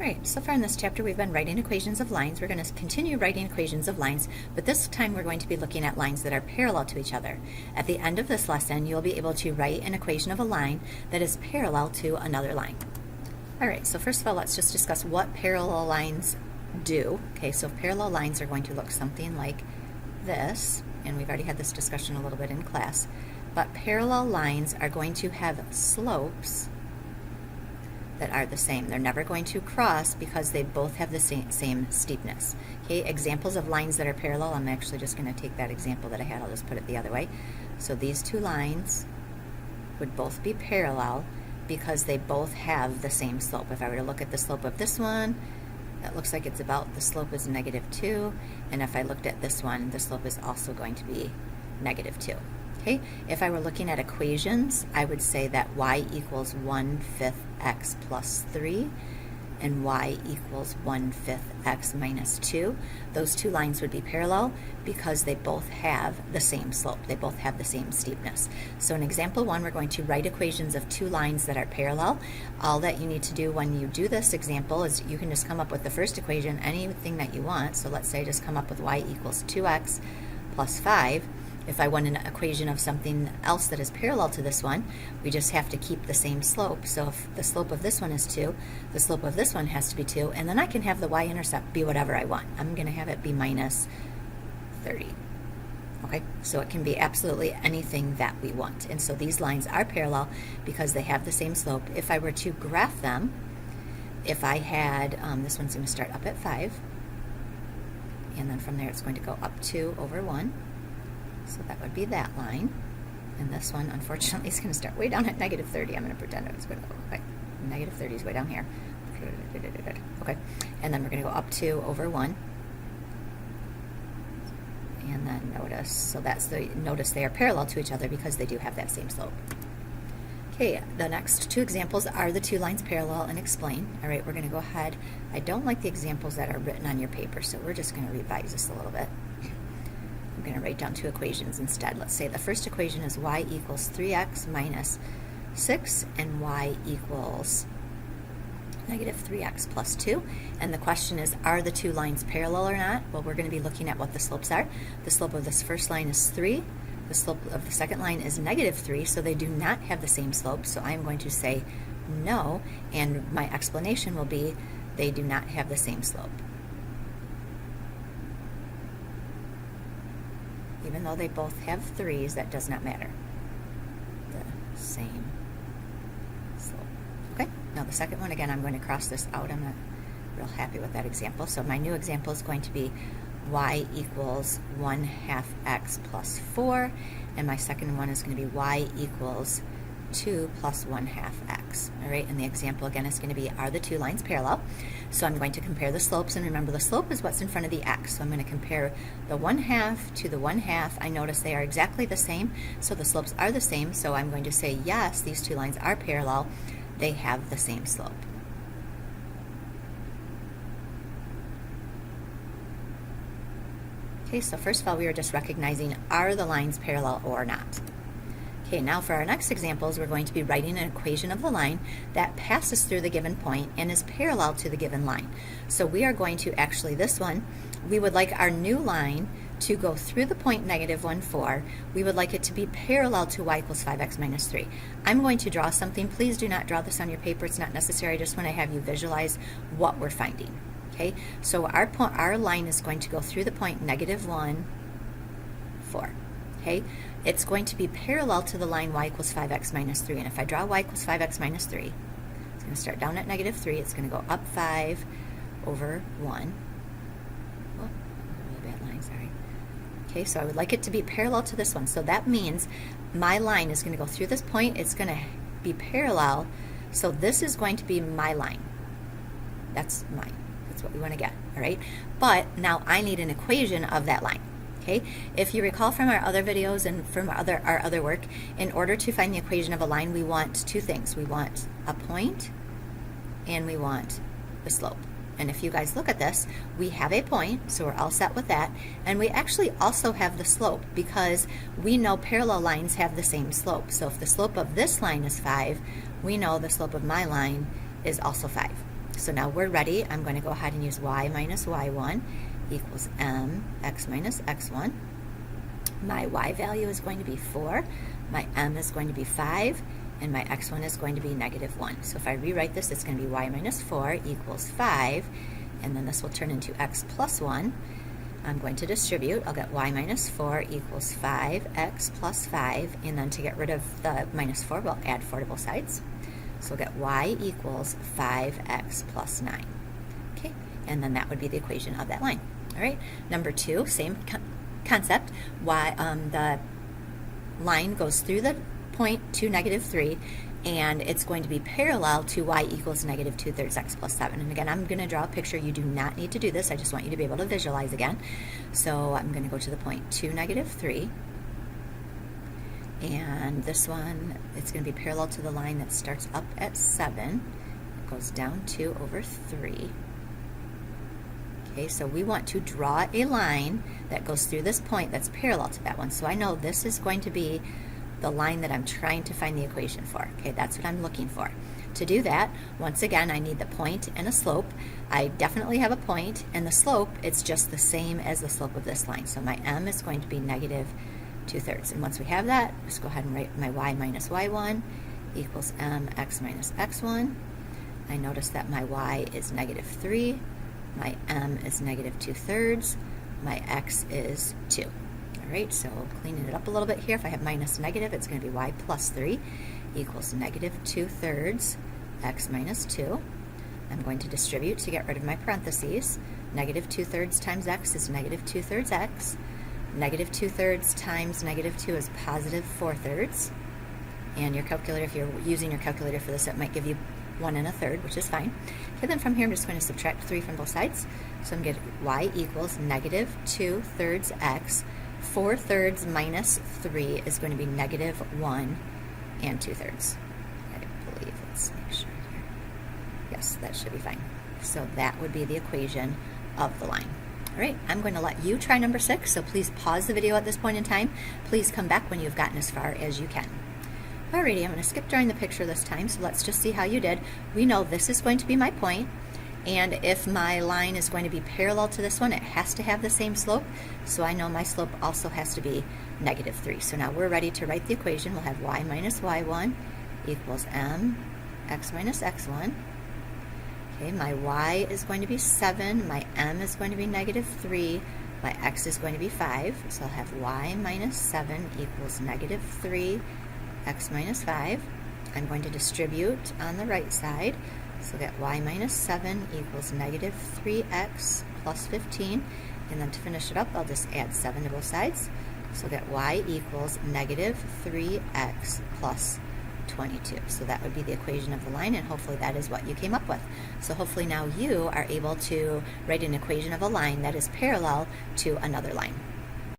Alright, so far in this chapter we've been writing equations of lines. We're going to continue writing equations of lines, but this time we're going to be looking at lines that are parallel to each other. At the end of this lesson, you'll be able to write an equation of a line that is parallel to another line. Alright, so first of all, let's just discuss what parallel lines do. Okay, so parallel lines are going to look something like this, and we've already had this discussion a little bit in class, but parallel lines are going to have slopes that are the same. They're never going to cross because they both have the same steepness. Okay, examples of lines that are parallel, I'm actually just going to take that example that I had, I'll just put it the other way. So these two lines would both be parallel because they both have the same slope. If I were to look at the slope of this one, that looks like it's about, the slope is -2, and if I looked at this one, the slope is also going to be -2. Okay, if I were looking at equations, I would say that y equals 1/5 x plus 3 and y equals 1/5 x minus 2. Those two lines would be parallel because they both have the same slope. They both have the same steepness. So in example 1, we're going to write equations of two lines that are parallel. All that you need to do when you do this example is you can just come up with the first equation, anything that you want. So let's say just come up with y equals 2x plus 5. If I want an equation of something else that is parallel to this one, we just have to keep the same slope. So if the slope of this one is 2, the slope of this one has to be 2, and then I can have the y-intercept be whatever I want. I'm going to have it be minus 30. Okay, so it can be absolutely anything that we want. And so these lines are parallel because they have the same slope. If I were to graph them, if I had, this one's going to start up at 5, and then from there it's going to go up 2 over 1. So that would be that line. And this one, unfortunately, is going to start way down at -30. I'm going to pretend it's going to go, okay, -30 is way down here. Okay, and then we're going to go up 2 over 1. And then notice, so that's notice they are parallel to each other because they do have that same slope. Okay, the next two examples are the two lines parallel and explain. All right, we're going to go ahead. I don't like the examples that are written on your paper, so we're just going to revise this a little bit. I'm going to write down two equations instead. Let's say the first equation is y equals 3x minus 6 and y equals -3x plus 2. And the question is, are the two lines parallel or not? Well, we're going to be looking at what the slopes are. The slope of this first line is 3. The slope of the second line is -3, so they do not have the same slope. So I'm going to say no, and my explanation will be they do not have the same slope. Even though they both have 3's, that does not matter. The same slope. Okay, now the second one, again, I'm going to cross this out. I'm not real happy with that example. So my new example is going to be y equals 1/2 x plus 4, and my second one is going to be y equals 2 plus 1/2 x. All right, and the example again is going to be, are the two lines parallel? So I'm going to compare the slopes, and remember the slope is what's in front of the x. So I'm going to compare the 1/2 to the 1/2. I notice they are exactly the same, so the slopes are the same. So I'm going to say yes, these two lines are parallel. They have the same slope. Okay, so first of all, we are just recognizing, are the lines parallel or not? Okay, now for our next examples, we're going to be writing an equation of the line that passes through the given point and is parallel to the given line. So we are going to actually, this one, we would like our new line to go through the point -1, 4. We would like it to be parallel to y equals 5x minus 3. I'm going to draw something. Please do not draw this on your paper. It's not necessary. I just want to have you visualize what we're finding. Okay, so our line is going to go through the point -1, 4. Okay, it's going to be parallel to the line y equals 5x minus 3. And if I draw y equals 5x minus 3, it's going to start down at -3. It's going to go up 5 over 1. Oh, really bad line, sorry. Okay, so I would like it to be parallel to this one. So that means my line is going to go through this point. It's going to be parallel. So this is going to be my line. That's mine. That's what we want to get, all right? But now I need an equation of that line. Okay, if you recall from our other videos and from our other work, in order to find the equation of a line, we want two things. We want a point and we want the slope. And if you guys look at this, we have a point, so we're all set with that. And we actually also have the slope because we know parallel lines have the same slope. So if the slope of this line is 5, we know the slope of my line is also 5. So now we're ready. I'm going to go ahead and use y minus y1 equals mx minus x1. My y value is going to be 4, my m is going to be 5, and my x1 is going to be negative 1. So if I rewrite this, it's going to be y minus 4 equals 5, and then this will turn into x plus 1. I'm going to distribute. I'll get y minus 4 equals 5x plus 5, and then to get rid of the minus 4, we'll add 4 to both sides. So we'll get y equals 5x plus 9. Okay, and then that would be the equation of that line. All right, number 2, same concept. The line goes through the point to negative 3, and it's going to be parallel to y equals negative 2/3 x plus 7. And again, I'm going to draw a picture. You do not need to do this. I just want you to be able to visualize again. So I'm going to go to the point 2, negative 3. And this one, it's going to be parallel to the line that starts up at 7. It goes down 2 over 3. Okay, so we want to draw a line that goes through this point that's parallel to that one. So I know this is going to be the line that I'm trying to find the equation for. Okay, that's what I'm looking for. To do that, once again, I need the point and a slope. I definitely have a point, and the slope, it's just the same as the slope of this line. So my m is going to be negative 2/3. And once we have that, just go ahead and write my y minus y1 equals mx minus x1. I notice that my y is negative 3, my m is negative 2/3, my x is 2. All right, so cleaning it up a little bit here, if I have minus negative, it's going to be y plus 3 equals negative 2/3 x minus 2. I'm going to distribute to get rid of my parentheses. Negative 2/3 times x is negative 2/3 x. Negative 2/3 times negative 2 is positive 4/3. And your calculator, if you're using your calculator for this, it might give you 1 1/3, which is fine. Okay, then from here I'm just going to subtract 3 from both sides. So I'm going to get y equals negative 2/3 x. 4/3 minus 3 is going to be negative 1 and 2/3. I believe, let's make sure here. Yes, that should be fine. So that would be the equation of the line. All right, I'm going to let you try number 6, so please pause the video at this point in time. Please come back when you've gotten as far as you can. Alrighty, I'm going to skip drawing the picture this time, so let's just see how you did. We know this is going to be my point, and if my line is going to be parallel to this one, it has to have the same slope, so I know my slope also has to be negative 3. So now we're ready to write the equation. We'll have y minus y1 equals mx minus x1. Okay, my y is going to be 7, my m is going to be negative 3, my x is going to be 5, so I'll have y minus 7 equals negative 3 x minus 5. I'm going to distribute on the right side, so that y minus 7 equals negative 3x plus 15, and then to finish it up, I'll just add 7 to both sides, so that y equals negative 3x plus 22. So that would be the equation of the line, and hopefully that is what you came up with. So hopefully now you are able to write an equation of a line that is parallel to another line.